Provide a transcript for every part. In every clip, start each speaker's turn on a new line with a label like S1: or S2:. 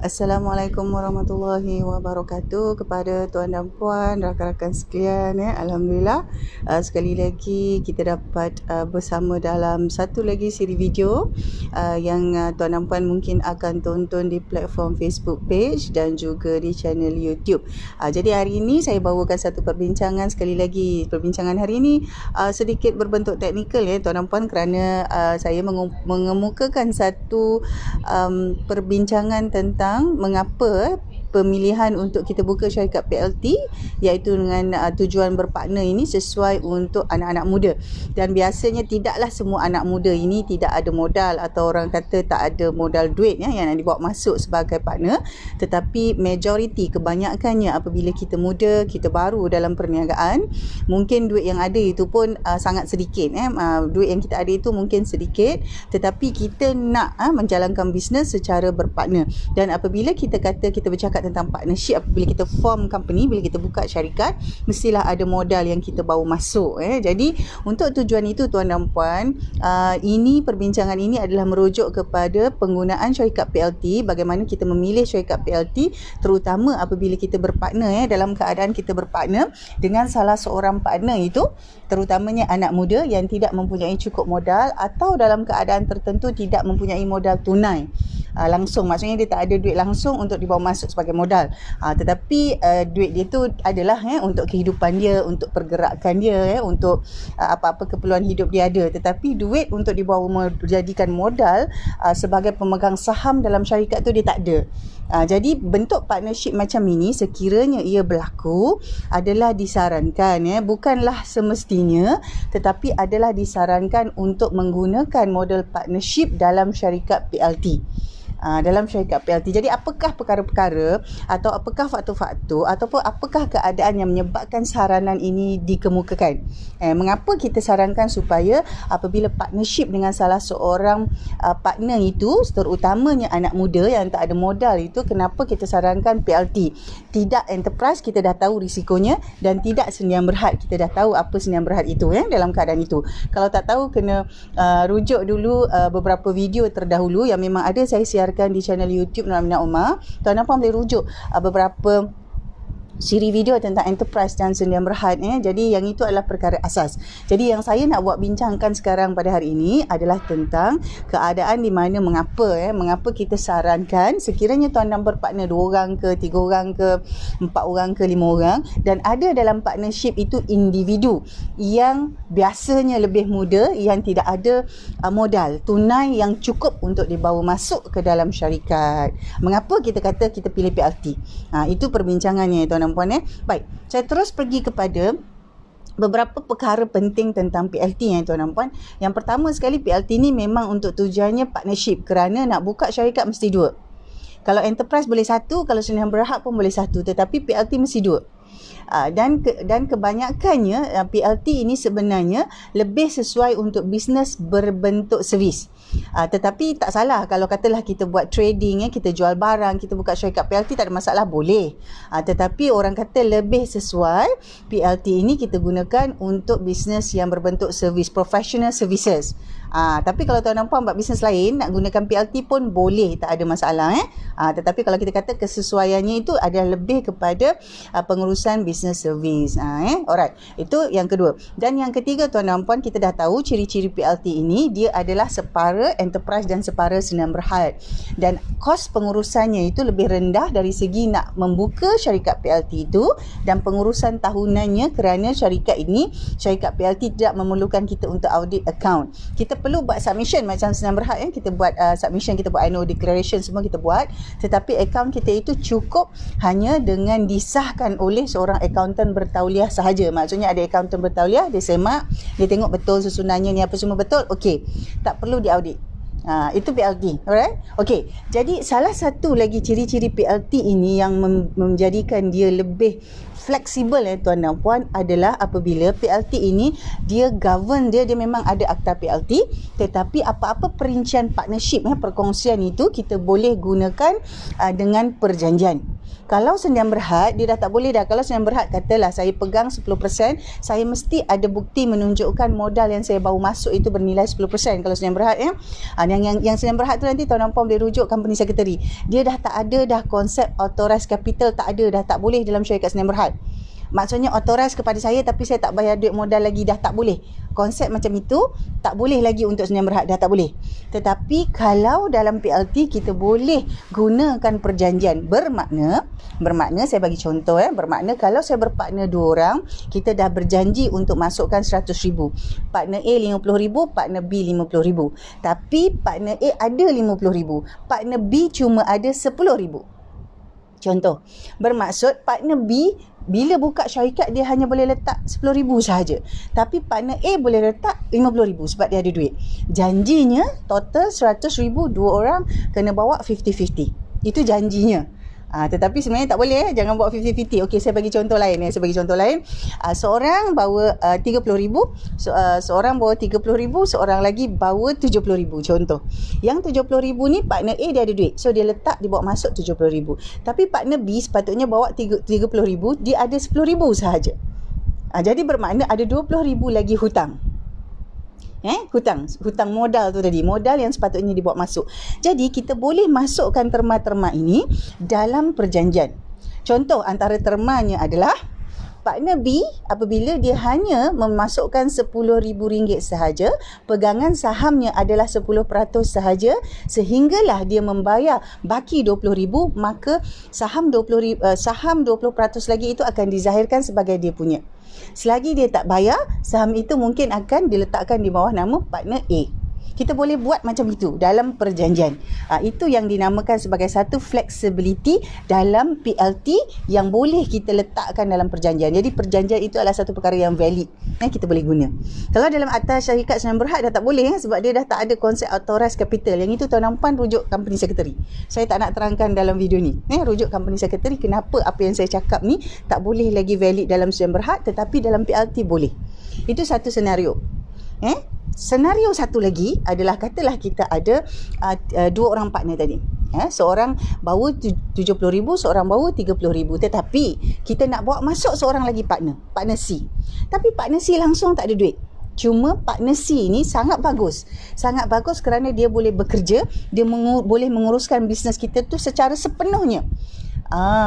S1: Assalamualaikum warahmatullahi wabarakatuh kepada tuan dan puan, rakan-rakan sekalian. Alhamdulillah, sekali lagi kita dapat bersama dalam satu lagi siri video yang tuan dan puan mungkin akan tonton di platform Facebook page dan juga di channel YouTube. Jadi hari ini saya bawakan satu perbincangan. Sekali lagi, perbincangan hari ini sedikit berbentuk teknikal tuan dan puan, kerana saya mengemukakan satu perbincangan tentang mengapa pemilihan untuk kita buka syarikat PLT, iaitu dengan tujuan berpartner ini sesuai untuk anak-anak muda. Dan biasanya tidaklah semua anak muda ini tidak ada modal, atau orang kata tak ada modal duit yang nak dibawa masuk sebagai partner. Tetapi majoriti, kebanyakannya apabila kita muda, kita baru dalam perniagaan, mungkin duit yang ada itu pun sangat sedikit. Duit yang kita ada itu mungkin sedikit, tetapi kita nak menjalankan bisnes secara berpartner. Dan apabila kita kata kita bercakap tentang partnership, apabila kita form company, bila kita buka syarikat, mestilah ada modal yang kita bawa masuk. Jadi untuk tujuan itu tuan dan puan, ini perbincangan ini adalah merujuk kepada penggunaan syarikat PLT, bagaimana kita memilih syarikat PLT, terutama apabila kita berpartner. Dalam keadaan kita berpartner dengan salah seorang partner itu, terutamanya anak muda yang tidak mempunyai cukup modal, atau dalam keadaan tertentu tidak mempunyai modal tunai langsung, maksudnya dia tak ada duit langsung untuk dibawa masuk sebagai modal, tetapi duit dia tu adalah untuk kehidupan dia, untuk pergerakan dia, untuk apa-apa keperluan hidup dia ada, tetapi duit untuk dibawa menjadikan modal sebagai pemegang saham dalam syarikat tu dia tak ada. Jadi bentuk partnership macam ini sekiranya ia berlaku adalah disarankan, bukanlah semestinya, tetapi adalah disarankan untuk menggunakan model partnership dalam syarikat PLT. Dalam syarikat PLT. Jadi apakah perkara-perkara, atau apakah faktor-faktor, ataupun apakah keadaan yang menyebabkan saranan ini dikemukakan? Mengapa kita sarankan supaya apabila partnership dengan salah seorang partner itu, terutamanya anak muda yang tak ada modal itu, kenapa kita sarankan PLT? Tidak enterprise, kita dah tahu risikonya, dan tidak senyam berhad, kita dah tahu apa senyam berhad itu dalam keadaan itu. Kalau tak tahu, kena rujuk dulu beberapa video terdahulu yang memang ada saya siarkan di channel YouTube Nur Aminah Umar. Tuan dan puan boleh rujuk beberapa siri video tentang enterprise dan senyam berhad. Jadi yang itu adalah perkara asas. Jadi yang saya nak buat bincangkan sekarang pada hari ini adalah tentang keadaan di mana mengapa kita sarankan sekiranya tuan dan berpartner 2 orang ke, 3 orang ke, 4 orang ke, 5 orang, dan ada dalam partnership itu individu yang biasanya lebih muda, yang tidak ada modal tunai yang cukup untuk dibawa masuk ke dalam syarikat. Mengapa kita kata kita pilih PLT? Itu perbincangannya tuan dan puan. Baik, saya terus pergi kepada beberapa perkara penting tentang PLT tuan dan puan. Yang pertama sekali, PLT ni memang untuk tujuannya partnership, kerana nak buka syarikat mesti 2. Kalau enterprise boleh 1, kalau senyam berhad pun boleh 1, tetapi PLT mesti 2. Dan kebanyakannya PLT ini sebenarnya lebih sesuai untuk bisnes berbentuk servis. Tetapi tak salah kalau katalah kita buat trading, kita jual barang, kita buka syarikat PLT, tak ada masalah, boleh. Tetapi orang kata lebih sesuai PLT ini kita gunakan untuk bisnes yang berbentuk servis, professional services. Tapi kalau tuan dan puan buat bisnes lain, nak gunakan PLT pun boleh, tak ada masalah. Tetapi kalau kita kata kesesuaiannya itu adalah lebih kepada pengurusan bisnes servis. Alright, itu yang kedua. Dan yang ketiga tuan dan puan, kita dah tahu ciri-ciri PLT ini, dia adalah separa enterprise dan separa senyam berhad. Dan kos pengurusannya itu lebih rendah dari segi nak membuka syarikat PLT itu, dan pengurusan tahunannya, kerana syarikat PLT tidak memerlukan kita untuk audit account. Kita perlu buat submission macam senyam berhad, kita buat submission, kita buat annual declaration, semua kita buat, tetapi account kita itu cukup hanya dengan disahkan oleh seorang accountant bertauliah sahaja. Maksudnya ada accountant bertauliah, dia semak, dia tengok betul susunannya ni apa semua betul, okey, tak perlu diaudit. Itu PLT. Alright? Okey. Jadi salah satu lagi ciri-ciri PLT ini yang menjadikan dia lebih fleksibel tuan dan puan adalah apabila PLT ini dia govern dia memang ada akta PLT, tetapi apa-apa perincian partnership perkongsian itu kita boleh gunakan dengan perjanjian. Kalau Sendi Berhad, dia dah tak boleh dah. Kalau Sendi Berhad katalah saya pegang 10%, saya mesti ada bukti menunjukkan modal yang saya bawa masuk itu bernilai 10%. Kalau Sendi Berhad yang Sendi Berhad tu nanti tuan dan puan boleh rujuk company secretary. Dia dah tak ada dah konsep authorized capital, tak ada dah, tak boleh dalam syarikat Sendi Berhad. Maksudnya authorized kepada saya tapi saya tak bayar duit modal lagi, dah tak boleh. Konsep macam itu tak boleh lagi untuk Sendi Berhad, dah tak boleh. Tetapi kalau dalam PLT kita boleh gunakan perjanjian, bermakna saya bagi contoh bermakna kalau saya berpartner 2 orang, kita dah berjanji untuk masukkan 100,000. Partner A 50,000, partner B 50,000. Tapi partner A ada 50,000, partner B cuma ada 10,000. Contoh, bermaksud partner B bila buka syarikat dia hanya boleh letak 10,000 sahaja. Tapi partner A boleh letak 50,000 sebab dia ada duit. Janjinya total 100,000, 2 orang kena bawa 50-50. Itu janjinya. Tetapi sebenarnya tak boleh, jangan bawa 50-50. Okey, saya bagi contoh lain seorang bawa 30,000, seorang bawa 30,000, seorang lagi bawa 70,000 contoh. Yang 70,000 ni partner A dia ada duit, so dia letak, dia bawa masuk 70,000. Tapi partner B sepatutnya bawa 30,000, dia ada 10,000 sahaja. Jadi bermakna ada 20,000 lagi hutang. Hutang modal tu tadi, modal yang sepatutnya dibawa masuk. Jadi kita boleh masukkan terma-terma ini dalam perjanjian. Contoh antara termanya adalah partner B apabila dia hanya memasukkan RM10,000 sahaja, pegangan sahamnya adalah 10% sahaja, sehinggalah dia membayar baki RM20,000, maka saham 20% lagi itu akan dizahirkan sebagai dia punya. Selagi dia tak bayar, saham itu mungkin akan diletakkan di bawah nama partner A. Kita boleh buat macam itu dalam perjanjian. Itu yang dinamakan sebagai satu flexibility dalam PLT yang boleh kita letakkan dalam perjanjian. Jadi perjanjian itu adalah satu perkara yang valid. Kita boleh guna. Kalau dalam akta syarikat Sendi Berhad dah tak boleh sebab dia dah tak ada konsep authorized capital. Yang itu tuan dan puan rujuk company secretary. Saya tak nak terangkan dalam video ni. Rujuk company secretary kenapa apa yang saya cakap ni tak boleh lagi valid dalam Sendi Berhad tetapi dalam PLT boleh. Itu satu senario. Senario satu lagi adalah katalah kita ada 2 orang partner tadi. Seorang bawa 70,000, seorang bawa 30,000. Tetapi kita nak bawa masuk seorang lagi partner C. Tapi partner C langsung tak ada duit. Cuma partner C ni sangat bagus. Sangat bagus kerana dia boleh bekerja, dia boleh menguruskan bisnes kita tu secara sepenuhnya.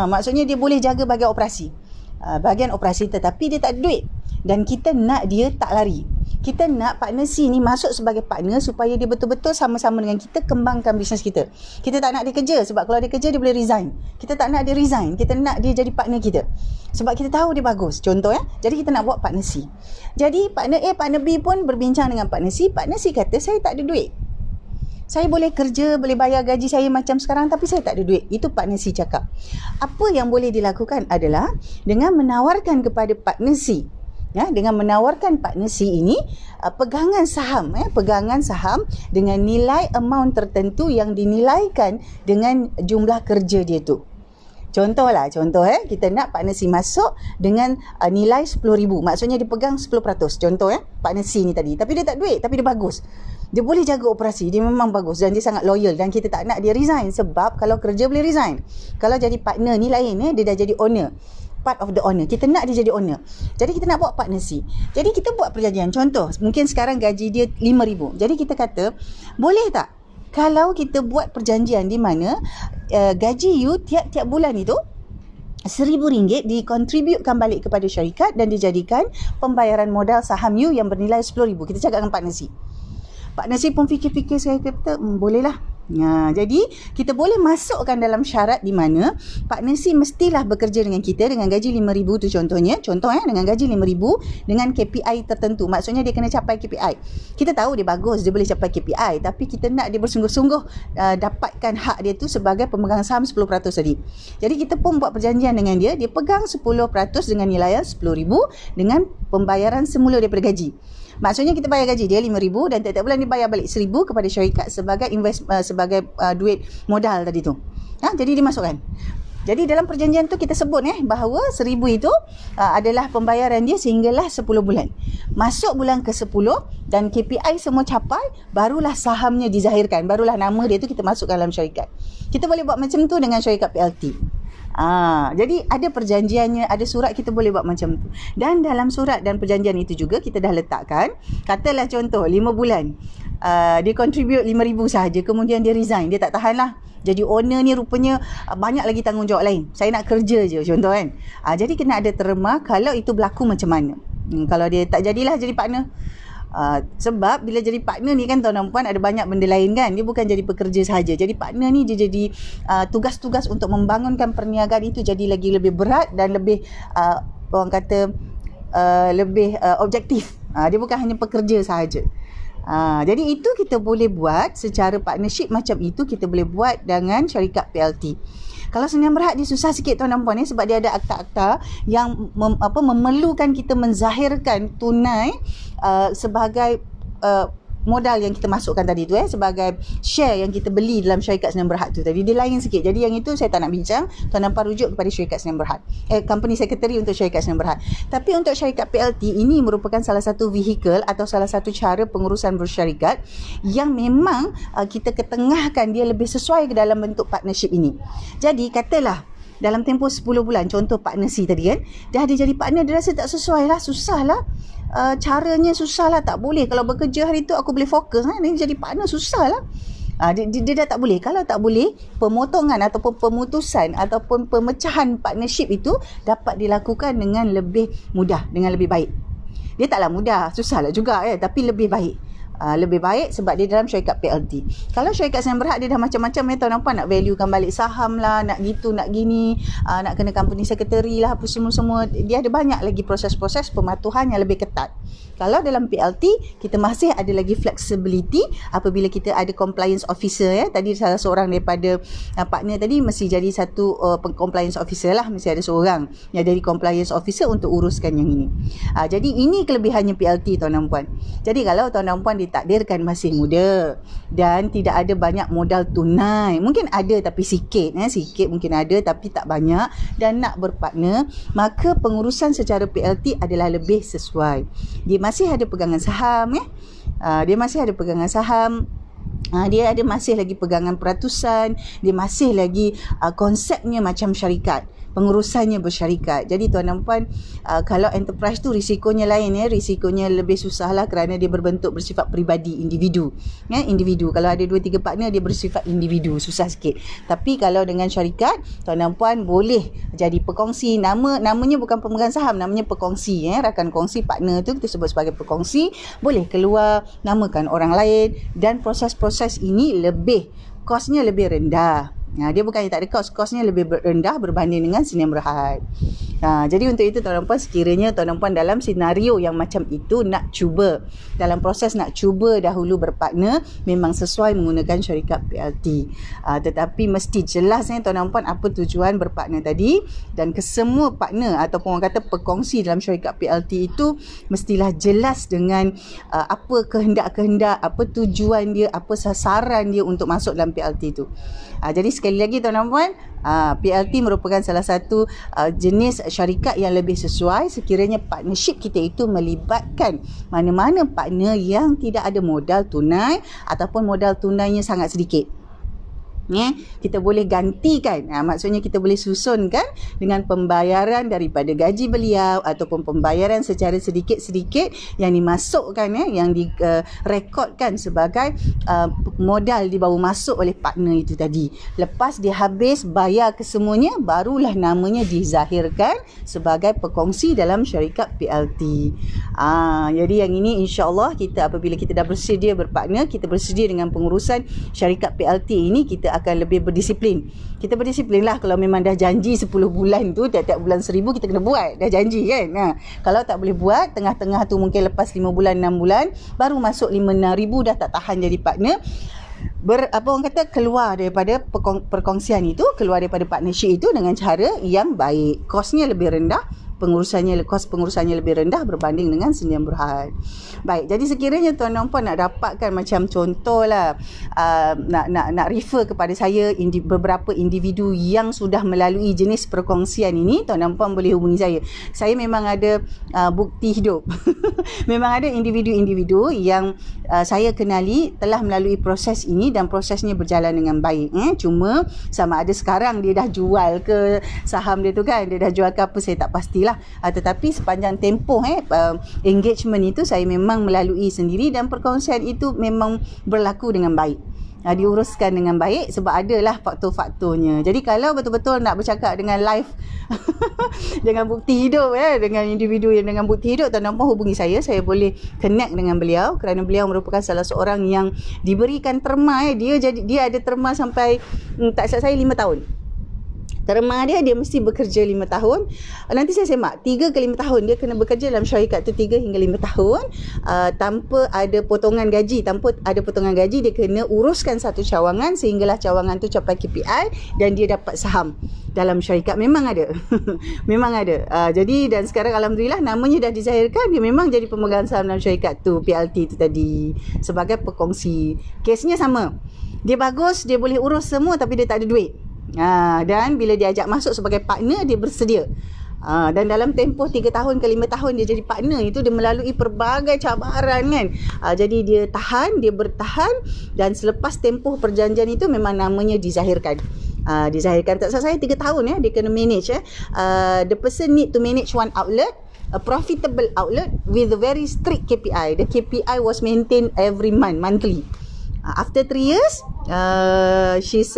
S1: Maksudnya dia boleh jaga bahagian operasi tetapi dia tak ada duit. Dan kita nak dia tak lari. Kita nak partner C ni masuk sebagai partner supaya dia betul-betul sama-sama dengan kita kembangkan bisnes kita. Kita tak nak dia kerja sebab kalau dia kerja dia boleh resign. Kita tak nak dia resign. Kita nak dia jadi partner kita. Sebab kita tahu dia bagus. Contoh Jadi kita nak buat partner C. Jadi partner A, partner B pun berbincang dengan partner C. Partner C kata saya tak ada duit. Saya boleh kerja, boleh bayar gaji saya macam sekarang tapi saya tak ada duit. Itu partner C cakap. Apa yang boleh dilakukan adalah dengan menawarkan kepada partner C, dengan menawarkan partner C ini pegangan saham dengan nilai amount tertentu yang dinilaikan dengan jumlah kerja dia tu. Contoh kita nak partner C masuk dengan nilai 10,000. Maksudnya dia pegang 10%. Contoh partner C ni tadi. Tapi dia tak duit, tapi dia bagus. Dia boleh jaga operasi, dia memang bagus dan dia sangat loyal dan kita tak nak dia resign sebab kalau kerja boleh resign. Kalau jadi partner ni lain dia dah jadi owner. Part of the owner. Kita nak dia jadi owner. Jadi kita nak buat partner C. Jadi kita buat perjanjian. Contoh, mungkin sekarang gaji dia 5,000. Jadi kita kata, boleh tak kalau kita buat perjanjian di mana gaji you tiap-tiap bulan itu RM1,000 dikontributkan balik kepada syarikat dan dijadikan pembayaran modal saham you yang bernilai RM10,000. Kita cakap dengan partner C. Partner C pun fikir-fikir, saya kata bolehlah. Jadi kita boleh masukkan dalam syarat di mana partner C mestilah bekerja dengan kita dengan gaji RM5,000 tu contohnya. Dengan gaji RM5,000 dengan KPI tertentu. Maksudnya dia kena capai KPI. Kita tahu dia bagus, dia boleh capai KPI, tapi kita nak dia bersungguh-sungguh dapatkan hak dia tu sebagai pemegang saham 10% tadi. Jadi kita pun buat perjanjian dengan dia, dia pegang 10% dengan nilai RM10,000 dengan pembayaran semula daripada gaji. Maksudnya kita bayar gaji dia RM5,000 dan tiap-tiap bulan dia bayar balik RM1,000 kepada syarikat sebagai sebagai duit modal tadi tu. Jadi dimasukkan. Jadi dalam perjanjian tu kita sebut bahawa 1,000 itu adalah pembayaran dia sehinggalah 10 bulan. Masuk bulan ke-10 dan KPI semua capai, barulah sahamnya dizahirkan. Barulah nama dia tu kita masukkan dalam syarikat. Kita boleh buat macam tu dengan syarikat PLT. Jadi ada perjanjiannya, ada surat, kita boleh buat macam tu. Dan dalam surat dan perjanjian itu juga kita dah letakkan, katalah contoh 5 bulan dia contribute 5,000 sahaja, kemudian dia resign, dia tak tahan lah. Jadi owner ni rupanya banyak lagi tanggungjawab lain. Saya nak kerja je contoh kan. Jadi kena ada terma kalau itu berlaku macam mana. Kalau dia tak jadilah jadi partner. Sebab bila jadi partner ni kan tuan-tuan dan puan, ada banyak benda lain kan. Dia bukan jadi pekerja sahaja. Jadi partner ni dia jadi tugas-tugas untuk membangunkan perniagaan itu jadi lagi lebih berat dan lebih orang kata lebih objektif. Dia bukan hanya pekerja sahaja. Jadi itu kita boleh buat secara partnership macam itu, kita boleh buat dengan syarikat PLT. Kalau Sdn Bhd dia susah sikit tuan-tuan puan sebab dia ada akta-akta yang memerlukan kita menzahirkan tunai sebagai modal yang kita masukkan tadi tu sebagai share yang kita beli dalam syarikat Sdn Bhd tu tadi, dia lain sikit. Jadi yang itu saya tak nak bincang, tuan-tuan puan rujuk kepada syarikat Sdn Bhd, company secretary untuk syarikat Sdn Bhd. Tapi untuk syarikat PLT ini merupakan salah satu vehicle atau salah satu cara pengurusan bersyarikat yang memang kita ketengahkan dia lebih sesuai ke dalam bentuk partnership ini. Jadi katalah dalam tempoh 10 bulan, contoh partner C tadi kan, dah dia jadi partner, dia rasa tak sesuai lah, susah lah, caranya susah lah, tak boleh. Kalau bekerja hari tu aku boleh fokus, dia jadi partner susah lah. Dia dah tak boleh. Kalau tak boleh, pemotongan ataupun pemutusan ataupun pemecahan partnership itu dapat dilakukan dengan lebih mudah, dengan lebih baik. Dia taklah mudah, susah lah juga tapi lebih baik. Lebih baik sebab dia dalam syarikat PLT. Kalau syarikat Sdn Bhd dia dah macam-macam tuan-tuan puan, nak valuekan balik saham lah, nak gitu, nak gini, nak kena company secretary lah, apa semua-semua. Dia ada banyak lagi proses-proses pematuhan yang lebih ketat. Kalau dalam PLT, kita masih ada lagi flexibility apabila kita ada compliance officer Tadi salah seorang daripada partner tadi mesti jadi satu compliance officer lah, mesti ada seorang yang jadi compliance officer untuk uruskan yang ini. Jadi ini kelebihannya PLT tuan-tuan puan. Jadi kalau tuan-tuan puan ditakdirkan masih muda dan tidak ada banyak modal tunai, mungkin ada tapi sikit sikit mungkin ada tapi tak banyak, dan nak berpartner, maka pengurusan secara PLT adalah lebih sesuai. Dia masih ada pegangan saham dia masih ada pegangan saham, dia ada masih lagi pegangan peratusan, dia masih lagi konsepnya macam syarikat, pengurusannya bersyarikat. Jadi tuan dan puan, kalau enterprise tu risikonya lain risikonya lebih susah lah kerana dia berbentuk bersifat peribadi, individu. Individu. Kalau ada 2-3 partner dia bersifat individu, susah sikit. Tapi kalau dengan syarikat, tuan dan puan boleh jadi pekongsi. Namanya bukan pemegang saham, namanya pekongsi. Rakan kongsi, partner tu kita sebut sebagai pekongsi. Boleh keluar, namakan orang lain, dan proses-proses ini kosnya lebih rendah. Dia bukannya tak ada kosnya lebih rendah berbanding dengan Sdn Bhd. Jadi untuk itu tuan-tuan puan, sekiranya tuan-tuan puan dalam senario yang macam itu nak cuba, dalam proses nak cuba dahulu berpartner, memang sesuai menggunakan syarikat PLT. Tetapi mesti jelas tuan-tuan puan apa tujuan berpartner tadi, dan kesemua partner ataupun orang kata pekongsi dalam syarikat PLT itu mestilah jelas dengan apa kehendak-kehendak, apa tujuan dia, apa sasaran dia untuk masuk dalam PLT itu. Jadi sekali lagi tuan-tuan puan, PLT merupakan salah satu jenis syarikat yang lebih sesuai sekiranya partnership kita itu melibatkan mana-mana partner yang tidak ada modal tunai ataupun modal tunainya sangat sedikit. Kita boleh gantikan, maksudnya kita boleh susunkan dengan pembayaran daripada gaji beliau ataupun pembayaran secara sedikit-sedikit yang dimasukkan, yang direkodkan sebagai modal dibawa masuk oleh partner itu tadi. Lepas dia habis bayar kesemuanya, barulah namanya dizahirkan sebagai pekongsi dalam syarikat PLT. Jadi yang ini insya-Allah kita apabila kita dah bersedia berpartner, kita bersedia dengan pengurusan syarikat PLT ini, kita akan lebih berdisiplin. Kita berdisiplin lah kalau memang dah janji 10 bulan tu, tiap-tiap bulan 1,000 kita kena buat. Dah janji kan. Kalau tak boleh buat, tengah-tengah tu mungkin lepas 5 bulan, 6 bulan, baru masuk 5-6,000 dah tak tahan jadi partner. Orang kata keluar daripada perkongsian itu, keluar daripada partnership itu dengan cara yang baik. Kosnya lebih rendah, kos pengurusannya lebih rendah berbanding dengan Sdn Bhd. Baik, jadi sekiranya tuan dan puan nak dapatkan macam contohlah nak refer kepada saya beberapa individu yang sudah melalui jenis perkongsian ini, tuan dan puan boleh hubungi saya. Saya memang ada bukti hidup. Memang ada individu-individu yang saya kenali telah melalui proses ini dan prosesnya berjalan dengan baik. Cuma sama ada sekarang dia dah jual ke saham dia tu kan, dia dah jual ke apa saya tak pastilah. Tetapi sepanjang tempoh engagement itu saya memang melalui sendiri dan perkongsian itu memang berlaku dengan baik. Diuruskan dengan baik sebab adalah faktor-faktornya. Jadi kalau betul-betul nak bercakap dengan live dengan bukti hidup dengan individu yang dengan bukti hidup, tuan dan puan hubungi saya boleh connect dengan beliau kerana beliau merupakan salah seorang yang diberikan terma dia ada terma sampai tak silap saya 5 tahun. Terma dia mesti bekerja 5 tahun. Nanti saya semak 3 ke 5 tahun dia kena bekerja dalam syarikat tu 3 hingga 5 tahun tanpa ada potongan gaji. Dia kena uruskan satu cawangan sehinggalah cawangan tu capai KPI dan dia dapat saham dalam syarikat. Memang ada. Memang ada. Jadi dan sekarang alhamdulillah namanya dah dizahirkan, dia memang jadi pemegang saham dalam syarikat tu, PLT tu tadi, sebagai pekongsi. Kesnya sama. Dia bagus, dia boleh urus semua tapi dia tak ada duit. Dan bila dia ajak masuk sebagai partner, dia bersedia. Dan dalam tempoh 3 tahun ke 5 tahun dia jadi partner itu, dia melalui pelbagai cabaran kan. Jadi dia bertahan dan selepas tempoh perjanjian itu memang namanya dizahirkan. Tak salah saya 3 tahun dia kena manage. The person need to manage one outlet, a profitable outlet with a very strict KPI. The KPI was maintained every monthly. After 3 years, she's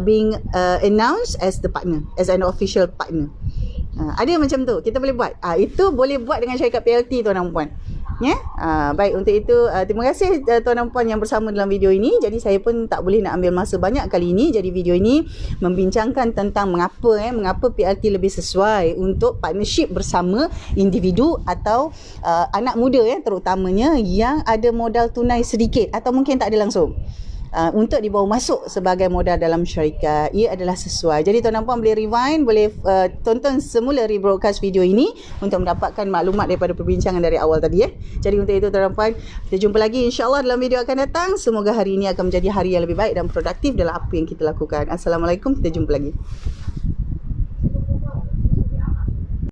S1: being announced as the partner, as an official partner. Ada macam tu, kita boleh buat. Itu boleh buat dengan syarikat PLT, tuan dan puan. Baik, untuk itu terima kasih tuan dan puan yang bersama dalam video ini. Jadi saya pun tak boleh nak ambil masa banyak kali ini. Jadi video ini membincangkan tentang mengapa PLT lebih sesuai untuk partnership bersama individu atau anak muda terutamanya yang ada modal tunai sedikit atau mungkin tak ada langsung. Untuk dibawa masuk sebagai modal dalam syarikat, ia adalah sesuai. Jadi tuan dan puan boleh rewind, boleh tonton semula rebroadcast video ini untuk mendapatkan maklumat daripada perbincangan dari awal tadi. Jadi untuk itu tuan dan puan, kita jumpa lagi insya-Allah dalam video akan datang. Semoga hari ini akan menjadi hari yang lebih baik dan produktif dalam apa yang kita lakukan. Assalamualaikum, kita jumpa lagi.